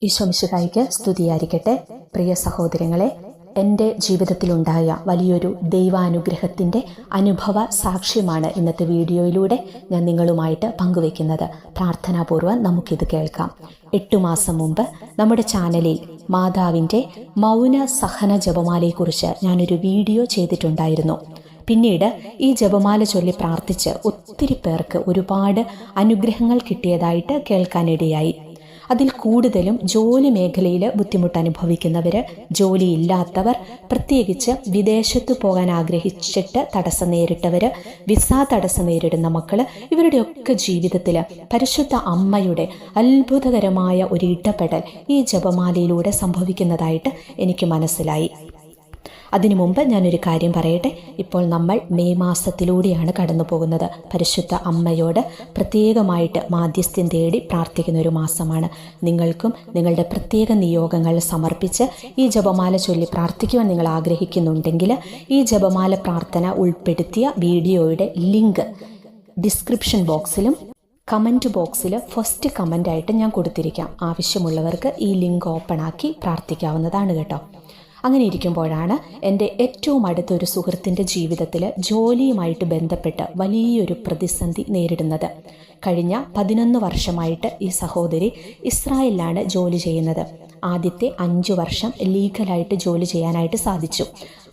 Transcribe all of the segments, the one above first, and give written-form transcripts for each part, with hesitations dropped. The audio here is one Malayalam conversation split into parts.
ഈശോ മിശിഹായ്ക്ക് സ്തുതിയായിരിക്കട്ടെ. പ്രിയ സഹോദരങ്ങളെ, എൻ്റെ ജീവിതത്തിലുണ്ടായ വലിയൊരു ദൈവാനുഗ്രഹത്തിൻ്റെ അനുഭവ സാക്ഷ്യമാണ് ഇന്നത്തെ വീഡിയോയിലൂടെ ഞാൻ നിങ്ങളുമായിട്ട് പങ്കുവെക്കുന്നത്. പ്രാർത്ഥനാപൂർവ്വം നമുക്കിത് കേൾക്കാം. 8 മാസം മുമ്പ് നമ്മുടെ ചാനലിൽ മാതാവിൻ്റെ മൗന സഹന ജപമാലയെക്കുറിച്ച് ഞാനൊരു വീഡിയോ ചെയ്തിട്ടുണ്ടായിരുന്നു. പിന്നീട് ഈ ജപമാല ചൊല്ലി പ്രാർത്ഥിച്ച് ഒത്തിരി പേർക്ക് ഒരുപാട് അനുഗ്രഹങ്ങൾ കിട്ടിയതായിട്ട് കേൾക്കാനിടയായി. അതിൽ കൂടുതലും ജോലി മേഖലയിൽ ബുദ്ധിമുട്ട് അനുഭവിക്കുന്നവർ, ജോലിയില്ലാത്തവർ, പ്രത്യേകിച്ച് വിദേശത്ത് പോകാൻ ആഗ്രഹിച്ചിട്ട് തടസ്സം നേരിട്ടവർ, വിസ തടസ്സം നേരിടുന്ന മക്കൾ, ഇവരുടെയൊക്കെ ജീവിതത്തിൽ പരിശുദ്ധ അമ്മയുടെ അത്ഭുതകരമായ ഒരു ഇടപെടൽ ഈ ജപമാലയിലൂടെ സംഭവിക്കുന്നതായിട്ട് എനിക്ക് മനസ്സിലായി. അതിനു മുമ്പ് ഞാനൊരു കാര്യം പറയട്ടെ. ഇപ്പോൾ നമ്മൾ മെയ് മാസത്തിലൂടെയാണ് കടന്നു പോകുന്നത്. പരിശുദ്ധ അമ്മയോട് പ്രത്യേകമായിട്ട് മാധ്യസ്ഥ്യം തേടി പ്രാർത്ഥിക്കുന്ന ഒരു മാസമാണ്. നിങ്ങൾക്കും നിങ്ങളുടെ പ്രത്യേക നിയോഗങ്ങൾ സമർപ്പിച്ച് ഈ ജപമാല ചൊല്ലി പ്രാർത്ഥിക്കുവാൻ നിങ്ങൾ ആഗ്രഹിക്കുന്നുണ്ടെങ്കിൽ ഈ ജപമാല പ്രാർത്ഥന ഉൾപ്പെടുത്തിയ വീഡിയോയുടെ ലിങ്ക് ഡിസ്ക്രിപ്ഷൻ ബോക്സിലും കമൻറ്റ് ബോക്സിൽ ഫസ്റ്റ് കമൻ്റായിട്ട് ഞാൻ കൊടുത്തിരിക്കാം. ആവശ്യമുള്ളവർക്ക് ഈ ലിങ്ക് ഓപ്പൺ ആക്കി പ്രാർത്ഥിക്കാവുന്നതാണ് കേട്ടോ. അങ്ങനെ ഇരിക്കുമ്പോഴാണ് എൻ്റെ ഏറ്റവും അടുത്തൊരു സുഹൃത്തിൻ്റെ ജീവിതത്തിൽ ജോലിയുമായിട്ട് ബന്ധപ്പെട്ട് വലിയൊരു പ്രതിസന്ധി നേരിടുന്നത്. കഴിഞ്ഞ 11 വർഷമായിട്ട് ഈ സഹോദരി ഇസ്രായേലിലാണ് ജോലി ചെയ്യുന്നത്. ആദ്യത്തെ 5 വർഷം ലീഗലായിട്ട് ജോലി ചെയ്യാനായിട്ട് സാധിച്ചു.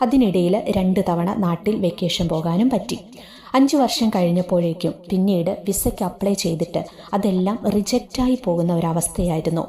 അതിനിടയിൽ 2 തവണ നാട്ടിൽ വെക്കേഷൻ പോകാനും പറ്റി. 5 വർഷം കഴിഞ്ഞപ്പോഴേക്കും പിന്നീട് വിസയ്ക്ക് അപ്ലൈ ചെയ്തിട്ട് അതെല്ലാം റിജക്റ്റായി പോകുന്ന ഒരവസ്ഥയായിരുന്നു.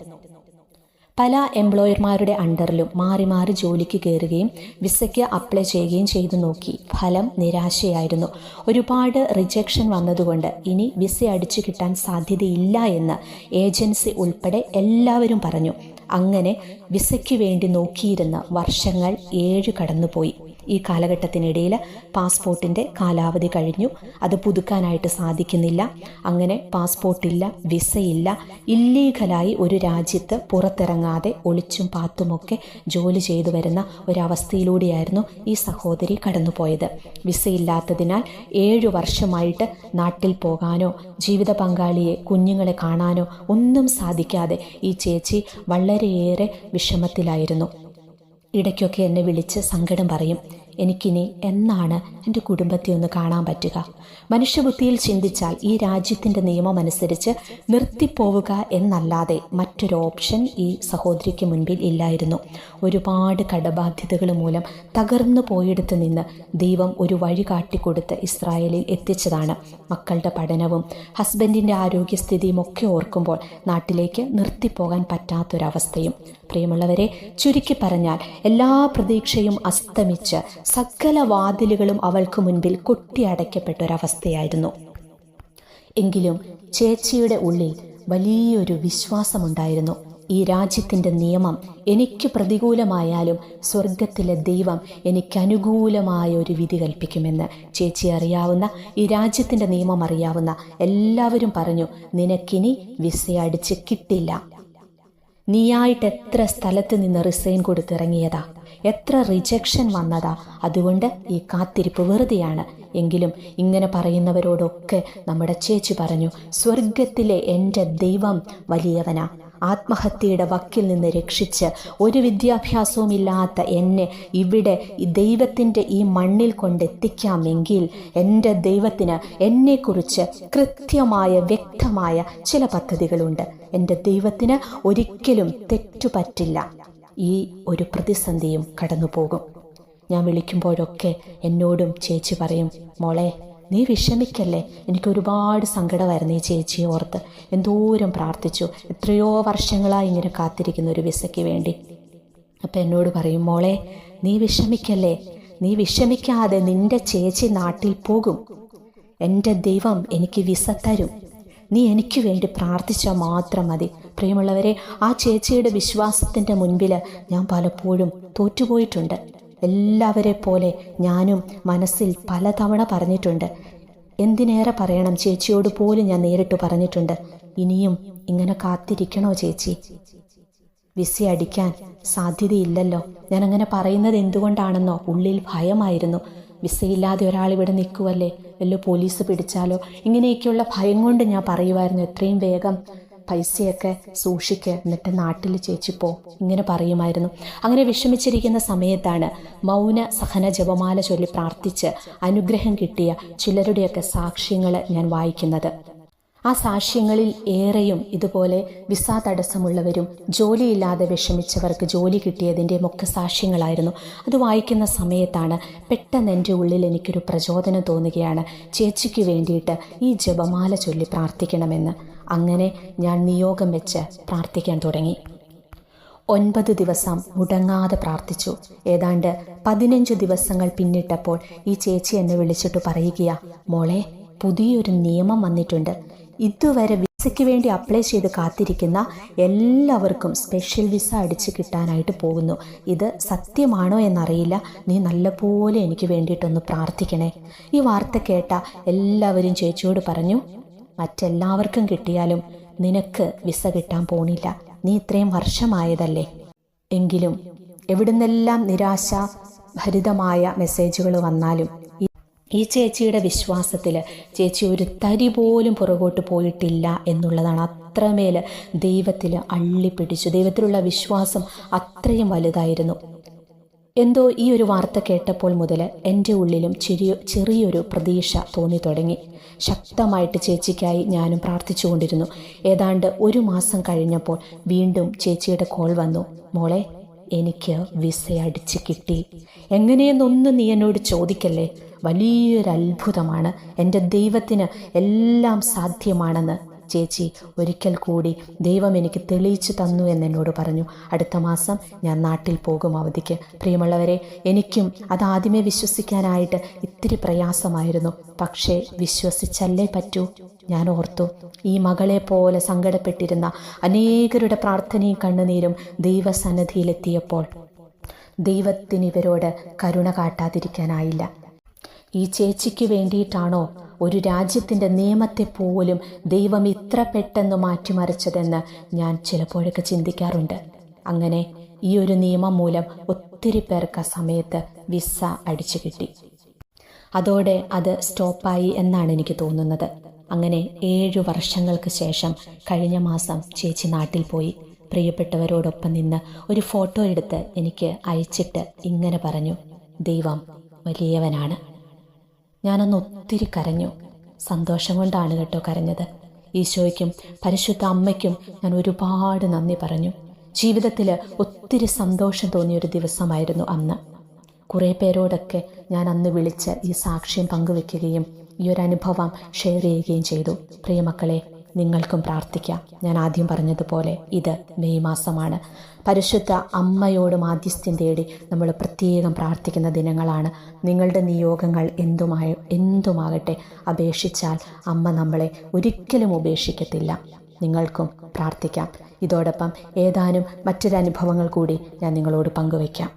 പല എംപ്ലോയർമാരുടെ അണ്ടറിലും മാറി മാറി ജോലിക്ക് കയറുകയും വിസയ്ക്ക് അപ്ലൈ ചെയ്യുകയും ചെയ്തു നോക്കി. ഫലം നിരാശയായിരുന്നു. ഒരുപാട് റിജക്ഷൻ വന്നതുകൊണ്ട് ഇനി വിസ അടിച്ചു കിട്ടാൻ സാധ്യതയില്ല എന്ന് ഏജൻസി ഉൾപ്പെടെ എല്ലാവരും പറഞ്ഞു. അങ്ങനെ വിസയ്ക്ക് വേണ്ടി നോക്കിയിരുന്ന വർഷങ്ങൾ 7 കടന്നുപോയി. ഈ കാലഘട്ടത്തിനിടയിൽ പാസ്പോർട്ടിൻ്റെ കാലാവധി കഴിഞ്ഞു. അത് പുതുക്കാനായിട്ട് സാധിക്കുന്നില്ല. അങ്ങനെ പാസ്പോർട്ടില്ല, വിസയില്ല, ഇല്ലീഗലായി ഒരു രാജ്യത്ത് പുറത്തിറങ്ങാതെ ഒളിച്ചും പാത്തുമൊക്കെ ജോലി ചെയ്തു വരുന്ന ഒരവസ്ഥയിലൂടെയായിരുന്നു ഈ സഹോദരി കടന്നുപോയത്. വിസയില്ലാത്തതിനാൽ 7 വർഷമായിട്ട് നാട്ടിൽ പോകാനോ ജീവിത പങ്കാളിയെ, കുഞ്ഞുങ്ങളെ കാണാനോ ഒന്നും സാധിക്കാതെ ഈ ചേച്ചി വളരെയേറെ വിഷമത്തിലായിരുന്നു. ഇടയ്ക്കൊക്കെ എന്നെ വിളിച്ച് സങ്കടം പറയും. എനിക്കിനി എന്നാണ് എൻ്റെ കുടുംബത്തെ ഒന്ന് കാണാൻ പറ്റുക? മനുഷ്യബുദ്ധിയിൽ ചിന്തിച്ചാൽ ഈ രാജ്യത്തിൻ്റെ നിയമം അനുസരിച്ച് നിർത്തിപ്പോവുക എന്നല്ലാതെ മറ്റൊരു ഓപ്ഷൻ ഈ സഹോദരിക്ക് മുൻപിൽ ഇല്ലായിരുന്നു. ഒരുപാട് കടബാധ്യതകൾ മൂലം തകർന്നു പോയിടത്ത് നിന്ന് ദൈവം ഒരു വഴി കാട്ടിക്കൊടുത്ത് ഇസ്രായേലിൽ എത്തിച്ചതാണ്. മക്കളുടെ പഠനവും ഹസ്ബൻഡിൻ്റെ ആരോഗ്യസ്ഥിതിയും ഒക്കെ ഓർക്കുമ്പോൾ നാട്ടിലേക്ക് നിർത്തിപ്പോകാൻ പറ്റാത്തൊരവസ്ഥയും. പ്രിയമുള്ളവരെ, ചുരുക്കി പറഞ്ഞാൽ എല്ലാ പ്രതീക്ഷയും അസ്തമിച്ച് സകല വാതിലുകളും അവൾക്ക് മുൻപിൽ കൊട്ടിയടയ്ക്കപ്പെട്ട ഒരവസ്ഥയായിരുന്നു. എങ്കിലും ചേച്ചിയുടെ ഉള്ളിൽ വലിയൊരു വിശ്വാസമുണ്ടായിരുന്നു. ഈ രാജ്യത്തിൻ്റെ നിയമം എനിക്ക് പ്രതികൂലമായാലും സ്വർഗത്തിലെ ദൈവം എനിക്ക് അനുകൂലമായ ഒരു വിധി കൽപ്പിക്കുമെന്ന് ചേച്ചി അറിയാവുന്ന, ഈ രാജ്യത്തിൻ്റെ നിയമം അറിയാവുന്ന എല്ലാവരും പറഞ്ഞു, നിനക്കിനി വിസ അടിച്ച് കിട്ടില്ല. നീയായിട്ട് എത്ര സ്ഥലത്ത് നിന്ന് റിസൈൻ കൊടുത്തിറങ്ങിയതാ, എത്ര റിജക്ഷൻ വന്നതാ, അതുകൊണ്ട് ഈ കാത്തിരിപ്പ് വെറുതെയാണ്. എങ്കിലും ഇങ്ങനെ പറയുന്നവരോടൊക്കെ നമ്മുടെ ചേച്ചി പറഞ്ഞു, സ്വർഗത്തിലെ എൻ്റെ ദൈവം വലിയവനാ. ആത്മഹത്യയുടെ വക്കിൽ നിന്ന് രക്ഷിച്ച് ഒരു വിദ്യാഭ്യാസവും ഇല്ലാത്ത എന്നെ ഇവിടെ ഈ ദൈവത്തിൻ്റെ ഈ മണ്ണിൽ കൊണ്ടെത്തിക്കാമെങ്കിൽ എൻ്റെ ദൈവത്തിന് എന്നെക്കുറിച്ച് കൃത്യമായ വ്യക്തമായ ചില പദ്ധതികളുണ്ട്. എൻ്റെ ദൈവത്തിന് ഒരിക്കലും തെറ്റുപറ്റില്ല. ഈ ഒരു പ്രതിസന്ധിയും കടന്നു പോകും. ഞാൻ വിളിക്കുമ്പോഴൊക്കെ എന്നോടും ചേച്ചി പറയും, മോളെ നീ വിഷമിക്കല്ലേ. എനിക്ക് ഒരുപാട് സങ്കടമായിരുന്നു ഈ ചേച്ചിയെ ഓർത്ത്. എന്തോരം പ്രാർത്ഥിച്ചു. എത്രയോ വർഷങ്ങളായി ഇങ്ങനെ കാത്തിരിക്കുന്ന ഒരു വിസയ്ക്ക് വേണ്ടി. അപ്പം എന്നോട് പറയും, മോളെ നീ വിഷമിക്കല്ലേ, നീ വിഷമിക്കാതെ നിൻ്റെ ചേച്ചി നാട്ടിൽ പോകും. എൻ്റെ ദൈവം എനിക്ക് വിസ തരും. നീ എനിക്ക് വേണ്ടി പ്രാർത്ഥിച്ചാൽ മാത്രം മതി. പ്രിയമുള്ളവരെ, ആ ചേച്ചിയുടെ വിശ്വാസത്തിൻ്റെ മുൻപിൽ ഞാൻ പലപ്പോഴും തോറ്റുപോയിട്ടുണ്ട്. എല്ലാവരെ പോലെ ഞാനും മനസ്സിൽ പലതവണ പറഞ്ഞിട്ടുണ്ട്. എന്തിനേറെ പറയണം, ചേച്ചിയോട് പോലും ഞാൻ നേരിട്ട് പറഞ്ഞിട്ടുണ്ട്, ഇനിയും ഇങ്ങനെ കാത്തിരിക്കണോ ചേച്ചി? വിസ അടിക്കാൻ സാധ്യതയില്ലല്ലോ. ഞാനങ്ങനെ പറയുന്നത് എന്തുകൊണ്ടാണെന്നോ, ഉള്ളിൽ ഭയമായിരുന്നു. വിസയില്ലാതെ ഒരാൾ ഇവിടെ നിൽക്കുവല്ലേ, വല്ല പോലീസ് പിടിച്ചാലോ, ഇങ്ങനെയൊക്കെയുള്ള ഭയം കൊണ്ട് ഞാൻ പറയുമായിരുന്നു, എത്രയും വേഗം പൈസയൊക്കെ സൂക്ഷിക്ക്, എന്നിട്ട് നാട്ടിൽ ചേച്ചി പോ, ഇങ്ങനെ പറയുമായിരുന്നു. അങ്ങനെ വിഷമിച്ചിരിക്കുന്ന സമയത്താണ് മൗന സഹന ജപമാല ചൊല്ലി പ്രാർത്ഥിച്ച് അനുഗ്രഹം കിട്ടിയ ചിലരുടെയൊക്കെ സാക്ഷ്യങ്ങൾ ഞാൻ വായിക്കുന്നത്. ആ സാക്ഷ്യങ്ങളിൽ ഏറെയും ഇതുപോലെ വിസ തടസ്സമുള്ളവരും ജോലിയില്ലാതെ വിഷമിച്ചവർക്ക് ജോലി കിട്ടിയതിൻ്റെ ഒക്കെ സാക്ഷ്യങ്ങളായിരുന്നു. അത് വായിക്കുന്ന സമയത്താണ് പെട്ടെന്ന് എൻ്റെ ഉള്ളിൽ എനിക്കൊരു പ്രചോദനം തോന്നുകയാണ്, ചേച്ചിക്ക് വേണ്ടിയിട്ട് ഈ ജപമാല ചൊല്ലി പ്രാർത്ഥിക്കണമെന്ന്. അങ്ങനെ ഞാൻ നിയോഗം വെച്ച് പ്രാർത്ഥിക്കാൻ തുടങ്ങി. 9 ദിവസം മുടങ്ങാതെ പ്രാർത്ഥിച്ചു. ഏതാണ്ട് 15 ദിവസങ്ങൾ പിന്നിട്ടപ്പോൾ ഈ ചേച്ചി എന്നെ വിളിച്ചിട്ട് പറയുകയാ, മോളെ, പുതിയൊരു നിയമം വന്നിട്ടുണ്ട്. ഇതുവരെ വിസയ്ക്ക് വേണ്ടി അപ്ലൈ ചെയ്ത് കാത്തിരിക്കുന്ന എല്ലാവർക്കും സ്പെഷ്യൽ വിസ അടിച്ച് കിട്ടാനായിട്ട് പോകുന്നു. ഇത് സത്യമാണോ എന്നറിയില്ല, നീ നല്ലപോലെ എനിക്ക് വേണ്ടിയിട്ടൊന്ന് പ്രാർത്ഥിക്കണേ. ഈ വാർത്ത കേട്ട എല്ലാവരും ചേച്ചിയോട് പറഞ്ഞു, മറ്റെല്ലാവർക്കും കിട്ടിയാലും നിനക്ക് വിസ കിട്ടാൻ പോണില്ല, നീ ഇത്രയും വർഷമായതല്ലേ. എങ്കിലും എവിടുന്നെല്ലാം നിരാശാഭരിതമായ മെസ്സേജുകൾ വന്നാലും ഈ ചേച്ചിയുടെ വിശ്വാസത്തിൽ ചേച്ചി ഒരു തരി പോലും പുറകോട്ട് പോയിട്ടില്ല എന്നുള്ളതാണ്. അത്രമേൽ ദൈവത്തിൽ അള്ളിപ്പിടിച്ചു. ദൈവത്തിലുള്ള വിശ്വാസം അത്രയും വലുതായിരുന്നു. എന്തോ ഈ ഒരു വാർത്ത കേട്ടപ്പോൾ മുതൽ എൻ്റെ ഉള്ളിലും ചെറിയൊരു പ്രതീക്ഷ തോന്നി തുടങ്ങി. ശക്തമായിട്ട് ചേച്ചിക്കായി ഞാനും പ്രാർത്ഥിച്ചുകൊണ്ടിരുന്നു. ഏതാണ്ട് 1 മാസം കഴിഞ്ഞപ്പോൾ വീണ്ടും ചേച്ചിയുടെ കോൾ വന്നു, മോളെ, എനിക്ക് വിസ അടിച്ച് കിട്ടി. എങ്ങനെയെന്നൊന്നും നീ എന്നോട് ചോദിക്കല്ലേ, വലിയൊരത്ഭുതമാണ്. എൻ്റെ ദൈവത്തിന് എല്ലാം സാധ്യമാണെന്ന് ചേച്ചി ഒരിക്കൽ കൂടി ദൈവം എനിക്ക് തെളിയിച്ചു തന്നു എന്നെന്നോട് പറഞ്ഞു. അടുത്ത മാസം ഞാൻ നാട്ടിൽ പോകും അവധിക്ക്. പ്രിയമുള്ളവരെ, എനിക്കും അതാദ്യമേ വിശ്വസിക്കാനായിട്ട് ഇത്തിരി പ്രയാസമായിരുന്നു. പക്ഷേ വിശ്വസിച്ചല്ലേ പറ്റൂ. ഞാൻ ഓർത്തു, ഈ മകളെ പോലെ സങ്കടപ്പെട്ടിരുന്ന അനേകരുടെ പ്രാർത്ഥനയും കണ്ണുനീരും ദൈവസന്നിധിയിലെത്തിയപ്പോൾ ദൈവത്തിന് ഇവരോട് കരുണ കാട്ടാതിരിക്കാനായില്ല. ഈ ചേച്ചിക്ക് വേണ്ടിയിട്ടാണോ ഒരു രാജ്യത്തിൻ്റെ നിയമത്തെ പോലും ദൈവം ഇത്ര പെട്ടെന്ന് മാറ്റിമറിച്ചതെന്ന് ഞാൻ ചിലപ്പോഴൊക്കെ ചിന്തിക്കാറുണ്ട്. അങ്ങനെ ഈ ഒരു നിയമം മൂലം ഒത്തിരി പേർക്ക് ആ സമയത്ത് വിസ അടിച്ചു കിട്ടി. അതോടെ അത് സ്റ്റോപ്പായി എന്നാണ് എനിക്ക് തോന്നുന്നത്. അങ്ങനെ 7 വർഷങ്ങൾക്ക് ശേഷം കഴിഞ്ഞ മാസം ചേച്ചി നാട്ടിൽ പോയി. പ്രിയപ്പെട്ടവരോടൊപ്പം നിന്ന് ഒരു ഫോട്ടോ എടുത്ത് എനിക്ക് അയച്ചിട്ട് ഇങ്ങനെ പറഞ്ഞു, ദൈവം വലിയവനാണ്. ഞാനന്ന് ഒത്തിരി കരഞ്ഞു. സന്തോഷം കൊണ്ടാണ് കേട്ടോ കരഞ്ഞത്. ഈശോയ്ക്കും പരിശുദ്ധ അമ്മയ്ക്കും ഞാൻ ഒരുപാട് നന്ദി പറഞ്ഞു. ജീവിതത്തിൽ ഒത്തിരി സന്തോഷം തോന്നിയൊരു ദിവസമായിരുന്നു അന്ന്. കുറേ പേരോടൊക്കെ ഞാൻ അന്ന് വിളിച്ച് ഈ സാക്ഷ്യം പങ്കുവെക്കുകയും ഈ ഒരു അനുഭവം ഷെയർ ചെയ്യുകയും ചെയ്തു. പ്രിയമക്കളെ, നിങ്ങൾക്കും പ്രാർത്ഥിക്കാം. ഞാൻ ആദ്യം പറഞ്ഞതുപോലെ ഇത് മെയ് മാസമാണ്. പരിശുദ്ധ അമ്മയോട് മാധ്യസ്ഥ്യം തേടി നമ്മൾ പ്രത്യേകം പ്രാർത്ഥിക്കുന്ന ദിനങ്ങളാണ്. നിങ്ങളുടെ നിയോഗങ്ങൾ എന്തുമാകട്ടെ അപേക്ഷിച്ചാൽ അമ്മ നമ്മളെ ഒരിക്കലും ഉപേക്ഷിക്കത്തില്ല. നിങ്ങൾക്കും പ്രാർത്ഥിക്കാം. ഇതോടൊപ്പം ഏതാനും മറ്റൊരനുഭവങ്ങൾ കൂടി ഞാൻ നിങ്ങളോട് പങ്കുവയ്ക്കാം.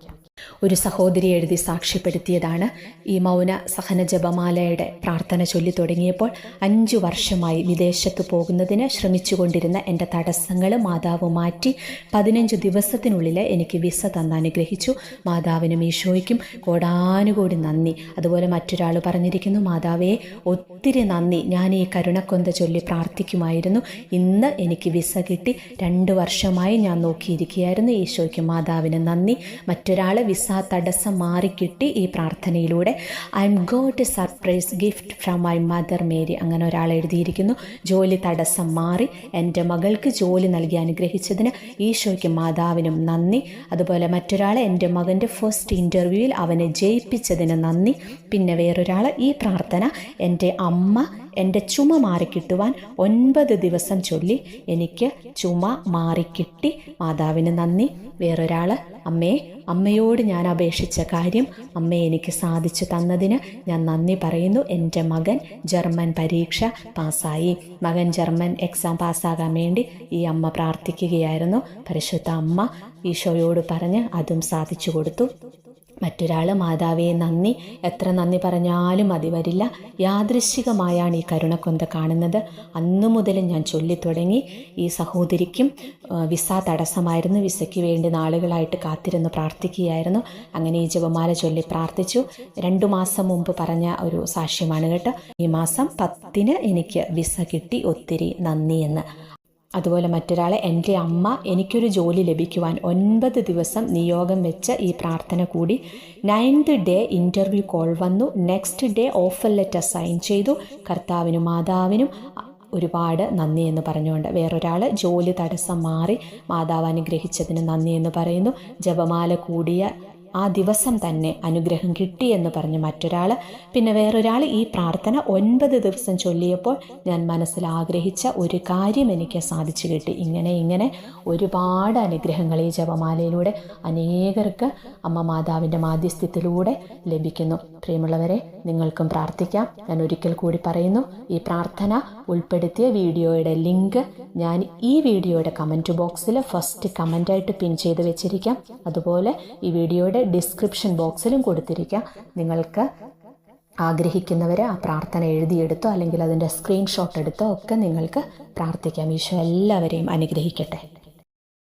ഒരു സഹോദരി എഴുതി സാക്ഷ്യപ്പെടുത്തിയതാണ്. ഈ മൗന സഹന ജപമാലയുടെ പ്രാർത്ഥന ചൊല്ലി തുടങ്ങിയപ്പോൾ 5 വർഷമായി വിദേശത്ത് പോകുന്നതിന് ശ്രമിച്ചുകൊണ്ടിരുന്ന എൻ്റെ തടസ്സങ്ങൾ മാതാവ് മാറ്റി 15 ദിവസത്തിനുള്ളിൽ എനിക്ക് വിസ തന്ന് അനുഗ്രഹിച്ചു. മാതാവിനും ഈശോയ്ക്കും കോടാനുകോടി നന്ദി. അതുപോലെ മറ്റൊരാൾ പറഞ്ഞിരിക്കുന്നു, മാതാവേ ഒത്തിരി നന്ദി, ഞാൻ ഈ കരുണക്കൊന്ത ചൊല്ലി പ്രാർത്ഥിക്കുമായിരുന്നു, ഇന്ന് എനിക്ക് വിസ കിട്ടി. 2 വർഷമായി ഞാൻ നോക്കിയിരിക്കുകയായിരുന്നു. ഈശോയ്ക്കും മാതാവിന് നന്ദി. മറ്റൊരാൾ വിസ തടസ്സം മാറിക്കിട്ടി ഈ പ്രാർത്ഥനയിലൂടെ. I M got A surprise gift from my mother Mary. അങ്ങനെ ഒരാൾ എഴുതിയിരിക്കുന്നു. ജോലി തടസ്സം മാറി, എൻ്റെ മകൾക്ക് ജോലി നൽകി അനുഗ്രഹിച്ചതിന് ഈശോയ്ക്കും മാതാവിനും നന്ദി. അതുപോലെ മറ്റൊരാൾ, എൻ്റെ മകൻ്റെ ഫസ്റ്റ് ഇൻ്റർവ്യൂവിൽ അവനെ ജയിപ്പിച്ചതിന് നന്ദി. പിന്നെ വേറൊരാൾ, ഈ പ്രാർത്ഥന എൻ്റെ അമ്മ എൻ്റെ ചുമ മാറിക്കിട്ടുവാൻ 9 ദിവസം ചൊല്ലി എനിക്ക് ചുമ മാറിക്കിട്ടി, മാതാവിന് നന്ദി. വേറൊരാൾ, അമ്മയോട് ഞാൻ അപേക്ഷിച്ച കാര്യം അമ്മ എനിക്ക് സാധിച്ചു തന്നതിന് ഞാൻ നന്ദി പറയുന്നു. എൻ്റെ മകൻ ജർമ്മൻ പരീക്ഷ പാസ്സായി. മകൻ ജർമ്മൻ എക്സാം പാസ്സാകാൻ വേണ്ടി ഈ അമ്മ പ്രാർത്ഥിക്കുകയായിരുന്നു. പരിശുദ്ധ അമ്മ ഈശോയോട് പറഞ്ഞ് അതും സാധിച്ചു കൊടുത്തു. മറ്റൊരാൾ, മാതാവേ നന്ദി, എത്ര നന്ദി പറഞ്ഞാലും മതി വരില്ല, യാദൃശ്ചികമായാണ് ഈ കരുണക്കൊന്ത കാണുന്നത്, അന്നു മുതൽ ഞാൻ ചൊല്ലിത്തുടങ്ങി. ഈ സഹോദരിക്കും വിസ തടസ്സമായിരുന്നു. വിസയ്ക്ക് വേണ്ടി നാളുകളായിട്ട് കാത്തിരുന്ന് പ്രാർത്ഥിക്കുകയായിരുന്നു. അങ്ങനെ ഈ ജപമാല ചൊല്ലി പ്രാർത്ഥിച്ചു. 2 മാസം മുമ്പ് പറഞ്ഞ ഒരു സാക്ഷ്യമാണ് കേട്ടോ. ഈ മാസം 10 എനിക്ക് വിസ കിട്ടി, ഒത്തിരി നന്ദി എന്ന്. അതുപോലെ മറ്റൊരാൾ, എൻ്റെ അമ്മ എനിക്കൊരു ജോലി ലഭിക്കുവാൻ 9 ദിവസം നിയോഗം വെച്ച ഈ പ്രാർത്ഥന കൂടി 9th ഡേ ഇൻ്റർവ്യൂ കോൾ വന്നു. Next day offer letter sign ചെയ്തു. കർത്താവിനും മാതാവിനും ഒരുപാട് നന്ദി എന്ന് പറഞ്ഞുകൊണ്ട്. വേറൊരാൾ, ജോലി തടസ്സം മാറി മാതാവ് അനുഗ്രഹിച്ചതിന് നന്ദി എന്ന് പറയുന്നു. ജപമാല കൂടിയ ആ ദിവസം തന്നെ അനുഗ്രഹം കിട്ടിയെന്ന് പറഞ്ഞ് മറ്റൊരാൾ. പിന്നെ വേറൊരാൾ, ഈ പ്രാർത്ഥന 9 ദിവസം ചൊല്ലിയപ്പോൾ ഞാൻ മനസ്സിൽ ആഗ്രഹിച്ച ഒരു കാര്യം എനിക്ക് സാധിച്ചു കിട്ടി. ഇങ്ങനെ ഒരുപാട് അനുഗ്രഹങ്ങൾ ഈ ജപമാലയിലൂടെ അനേകർക്ക് അമ്മ മാതാവിൻ്റെ മാധ്യസ്ഥ്യത്തിലൂടെ ലഭിക്കുന്നു. പ്രിയമുള്ളവരെ, നിങ്ങൾക്കും പ്രാർത്ഥിക്കാം. ഞാൻ ഒരിക്കൽ കൂടി പറയുന്നു, ഈ പ്രാർത്ഥന ഉൾപ്പെടുത്തിയ വീഡിയോയുടെ ലിങ്ക് ഞാൻ ഈ വീഡിയോയുടെ കമൻറ്റ് ബോക്സിൽ ഫസ്റ്റ് കമൻ്റായിട്ട് പിൻ ചെയ്ത് വെച്ചിരിക്കാം. അതുപോലെ ഈ വീഡിയോയുടെ ഡിസ്ക്രിപ്ഷൻ ബോക്സിലും കൊടുത്തിരിക്കാം. നിങ്ങൾക്ക് ആഗ്രഹിക്കുന്നവർ ആ പ്രാർത്ഥന എഴുതിയെടുത്തോ അല്ലെങ്കിൽ അതിൻ്റെ സ്ക്രീൻഷോട്ട് എടുത്തോ ഒക്കെ നിങ്ങൾക്ക് പ്രാർത്ഥിക്കാം. ഈശോ എല്ലാവരെയും അനുഗ്രഹിക്കട്ടെ.